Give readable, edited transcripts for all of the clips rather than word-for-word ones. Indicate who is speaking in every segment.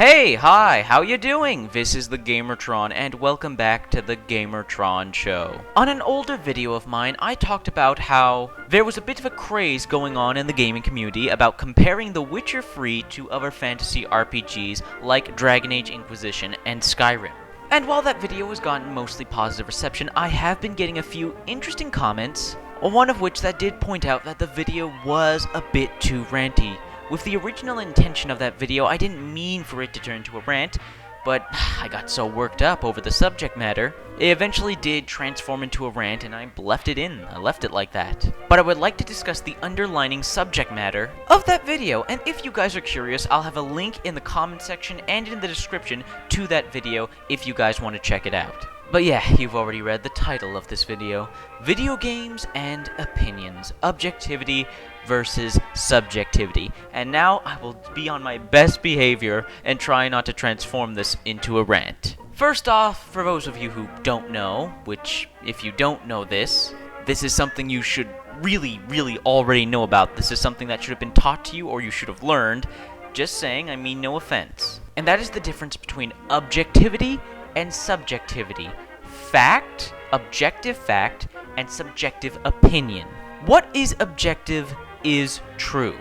Speaker 1: Hey, hi, how you doing? This is the Gamertron, and welcome back to the Gamertron Show. On an older video of mine, I talked about how there was a bit of a craze going on in the gaming community about comparing The Witcher 3 to other fantasy RPGs like Dragon Age Inquisition and Skyrim. And while that video has gotten mostly positive reception, I have been getting a few interesting comments, one of which that did point out that the video was a bit too ranty. With the original intention of that video, I didn't mean for it to turn into a rant, but I got so worked up over the subject matter, it eventually did transform into a rant and I left it in. I left it like that. But I would like to discuss the underlying subject matter of that video, and if you guys are curious, I'll have a link in the comment section and in the description to that video if you guys want to check it out. But yeah, you've already read the title of this video. Video games and opinions. Objectivity versus subjectivity. And now I will be on my best behavior and try not to transform this into a rant. First off, for those of you who don't know, which if you don't know this is something you should really already know about. This is something that should have been taught to you or you should have learned. Just saying, I mean no offense. And that is the difference between objectivity and subjectivity. Fact, objective fact, and subjective opinion. What is objective is true,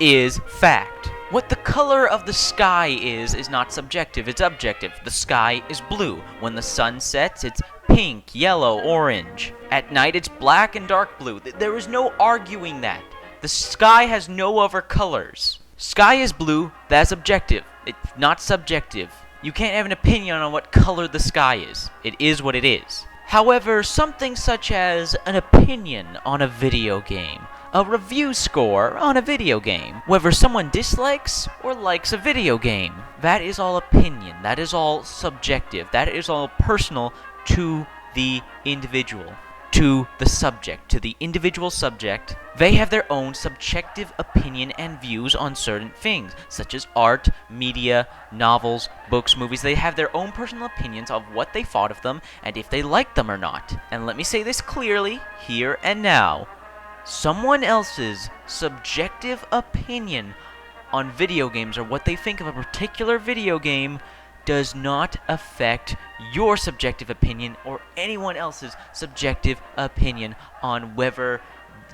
Speaker 1: is fact. What the color of the sky is not subjective, it's objective. The sky is blue. When the sun sets, it's pink, yellow, orange. At night, it's black and dark blue. There is no arguing that. The sky has no other colors. Sky is blue, that's objective. It's not subjective. You can't have an opinion on what color the sky is. It is what it is. However, something such as an opinion on a video game, a review score on a video game, whether someone dislikes or likes a video game, that is all opinion. That is all subjective. That is all personal to the individual, to the subject, to the individual subject. They have their own subjective opinion and views on certain things, such as art, media, novels, books, movies. They have their own personal opinions of what they thought of them and if they liked them or not. And let me say this clearly, here and now. Someone else's subjective opinion on video games or what they think of a particular video game does not affect your subjective opinion or anyone else's subjective opinion on whether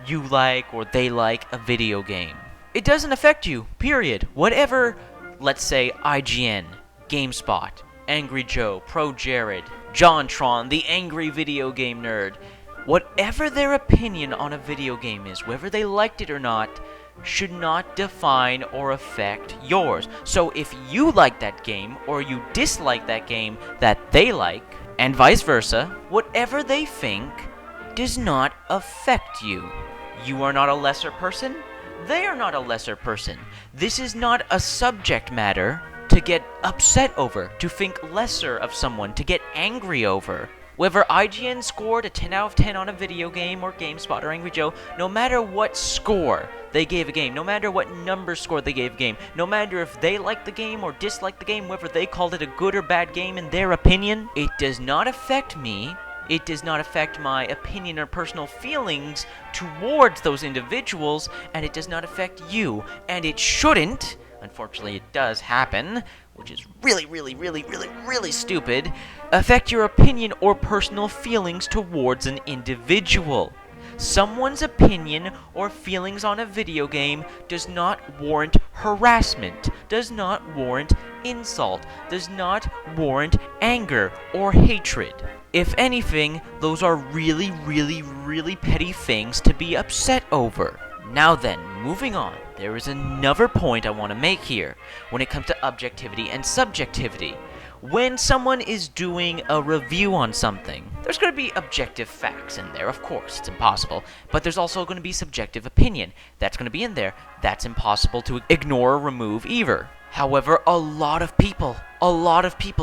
Speaker 1: you like or they like a video game. It doesn't affect you, period. Whatever, let's say IGN, GameSpot, Angry Joe, Pro Jared, JonTron, the angry video game nerd, whatever their opinion on a video game is, whether they liked it or not, should not define or affect yours. So if you like that game or you dislike that game that they like, and vice versa, whatever they think does not affect you. You are not a lesser person. They are not a lesser person. This is not a subject matter to get upset over, to think lesser of someone, to get angry over. Whether IGN scored a 10 out of 10 on a video game or GameSpot or Angry Joe, no matter what score they gave a game, no matter what number score they gave a game, no matter if they liked the game or disliked the game, whether they called it a good or bad game in their opinion, it does not affect me. It does not affect my opinion or personal feelings towards those individuals, and it does not affect you, and it shouldn't. Unfortunately, it does happen, which is really stupid, affect your opinion or personal feelings towards an individual. Someone's opinion or feelings on a video game does not warrant harassment, does not warrant insult, does not warrant anger or hatred. If anything, those are really petty things to be upset over. Now then, moving on, there is another point I want to make here when it comes to objectivity and subjectivity. When someone is doing a review on something, there's going to be objective facts in there, of course, it's impossible, but there's also going to be subjective opinion. That's going to be in there. That's impossible to ignore or remove either. However, a lot of people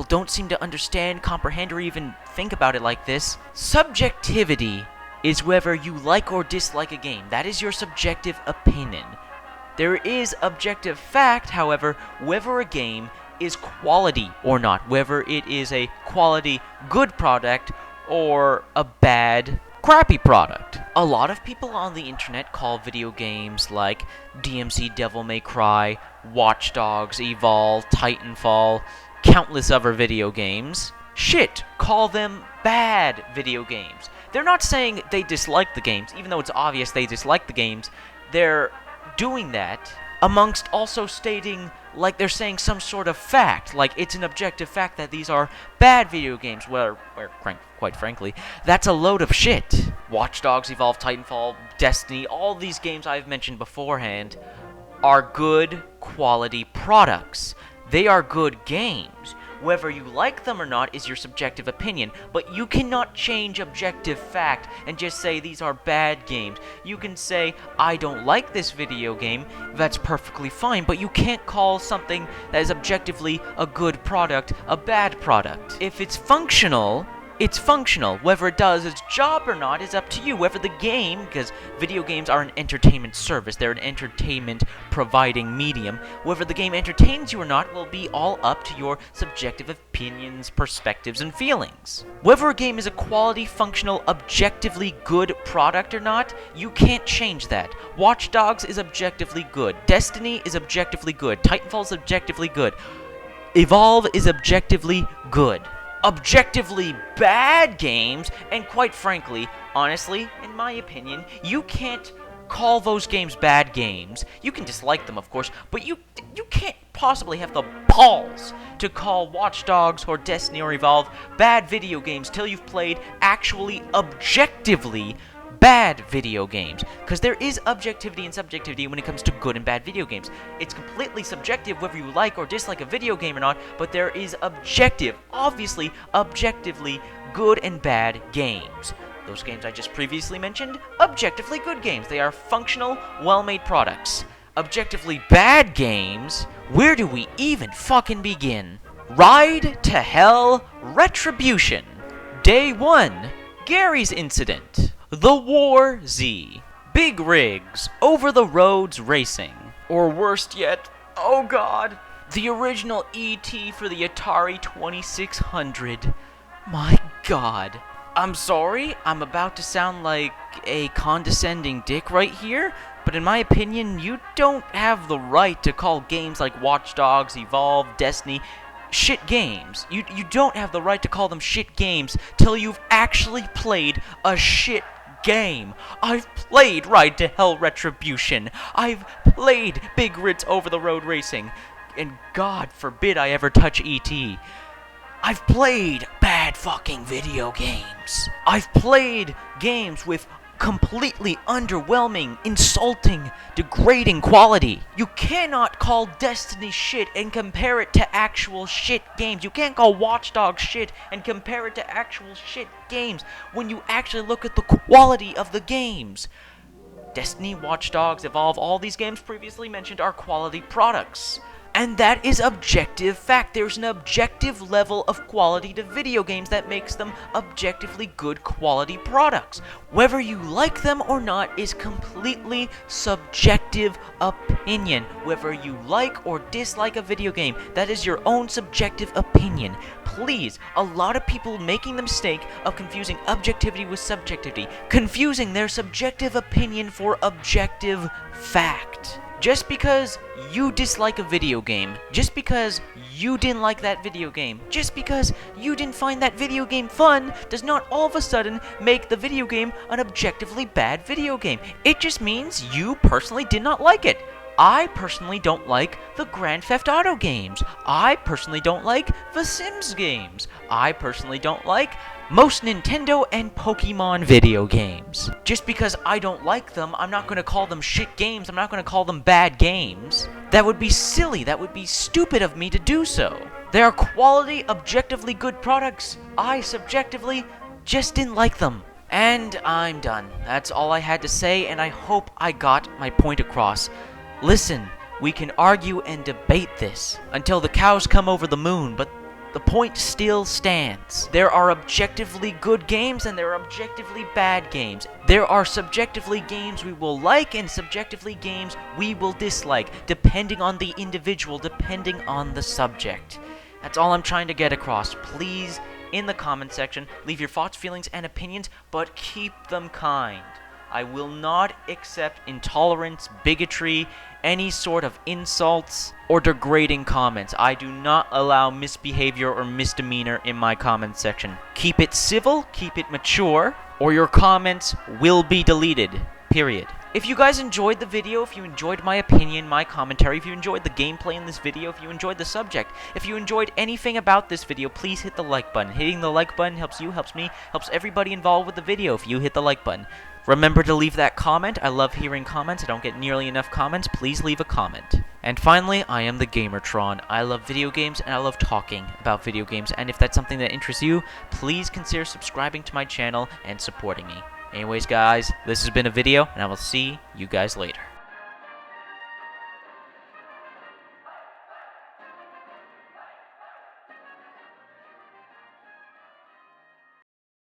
Speaker 1: don't seem to understand, comprehend, or even think about it like this. Subjectivity is whether you like or dislike a game. That is your subjective opinion. There is objective fact, however, whether a game is quality or not, whether it is a quality good product or a bad crappy product. A lot of people on the internet call video games like DMC Devil May Cry, Watch Dogs, Evolve, Titanfall, countless other video games. Shit, call them bad video games. They're not saying they dislike the games, even though it's obvious they dislike the games. They're doing that amongst also stating like they're saying some sort of fact, like it's an objective fact that these are bad video games, where quite frankly, that's a load of shit. Watch Dogs, Evolve, Titanfall, Destiny, all these games I've mentioned beforehand are good quality products. They are good games. Whether you like them or not is your subjective opinion, but you cannot change objective fact and just say these are bad games. You can say, I don't like this video game, that's perfectly fine, but you can't call something that is objectively a good product a bad product. If it's functional, it's functional. Whether it does its job or not is up to you. Whether the game, because video games are an entertainment service, they're an entertainment providing medium, whether the game entertains you or not will be all up to your subjective opinions, perspectives, and feelings. Whether a game is a quality, functional, objectively good product or not, you can't change that. Watch Dogs is objectively good. Destiny is objectively good. Titanfall is objectively good. Evolve is objectively good. Objectively bad games, and quite frankly, honestly, in my opinion, you can't call those games bad games. You can dislike them, of course, but you can't possibly have the balls to call Watch Dogs or Destiny or Evolve bad video games till you've played actually objectively bad video games, because there is objectivity and subjectivity when it comes to good and bad video games. It's completely subjective whether you like or dislike a video game or not, but there is obviously objectively good and bad games. Those games I just previously mentioned, objectively good games. They are functional, well-made products. Objectively bad games, where do we even fucking begin? Ride to Hell Retribution. Day 1, Gary's Incident. The War Z. Big rigs, over the roads racing. Or worst yet, oh god, the original E.T. for the Atari 2600. My god. I'm sorry, I'm about to sound like a condescending dick right here, but in my opinion, you don't have the right to call games like Watch Dogs, Evolve, Destiny, shit games. You don't have the right to call them shit games till you've actually played a shit game. I've played Ride to Hell Retribution. I've played Big Rigs Over the Road Racing. And God forbid I ever touch E.T. I've played bad fucking video games. I've played games with completely underwhelming, insulting, degrading quality. You cannot call Destiny shit and compare it to actual shit games. You can't call Watch Dogs shit and compare it to actual shit games when you actually look at the quality of the games. Destiny, Watch Dogs, Evolve, all these games previously mentioned are quality products. And that is objective fact. There's an objective level of quality to video games that makes them objectively good quality products. Whether you like them or not is completely subjective opinion. Whether you like or dislike a video game, that is your own subjective opinion. Please, a lot of people making the mistake of confusing objectivity with subjectivity, confusing their subjective opinion for objective fact. Just because you dislike a video game, just because you didn't like that video game, just because you didn't find that video game fun, does not all of a sudden make the video game an objectively bad video game. It just means you personally did not like it. I personally don't like the Grand Theft Auto games. I personally don't like the Sims games. I personally don't like most Nintendo and Pokemon video games. Just because I don't like them, I'm not going to call them shit games. I'm not going to call them bad games. That would be silly. That would be stupid of me to do so. They are quality, objectively good products. I subjectively just didn't like them. And I'm done. That's all I had to say, and I hope I got my point across. Listen, we can argue and debate this until the cows come over the moon, but the point still stands. There are objectively good games and there are objectively bad games. There are subjectively games we will like and subjectively games we will dislike, depending on the individual, depending on the subject. That's all I'm trying to get across. Please in the comment section. Leave your thoughts, feelings, and opinions, but keep them kind. I will not accept intolerance, bigotry, any sort of insults, or degrading comments. I do not allow misbehavior or misdemeanor in my comment section. Keep it civil, keep it mature, or your comments will be deleted. Period. If you guys enjoyed the video, if you enjoyed my opinion, my commentary, if you enjoyed the gameplay in this video, if you enjoyed the subject, if you enjoyed anything about this video, please hit the like button. Hitting the like button helps you, helps me, helps everybody involved with the video if you hit the like button. Remember to leave that comment. I love hearing comments. I don't get nearly enough comments. Please leave a comment. And finally, I am the Gamertron. I love video games and I love talking about video games. And if that's something that interests you, please consider subscribing to my channel and supporting me. Anyways, guys, this has been a video, and I will see you guys later.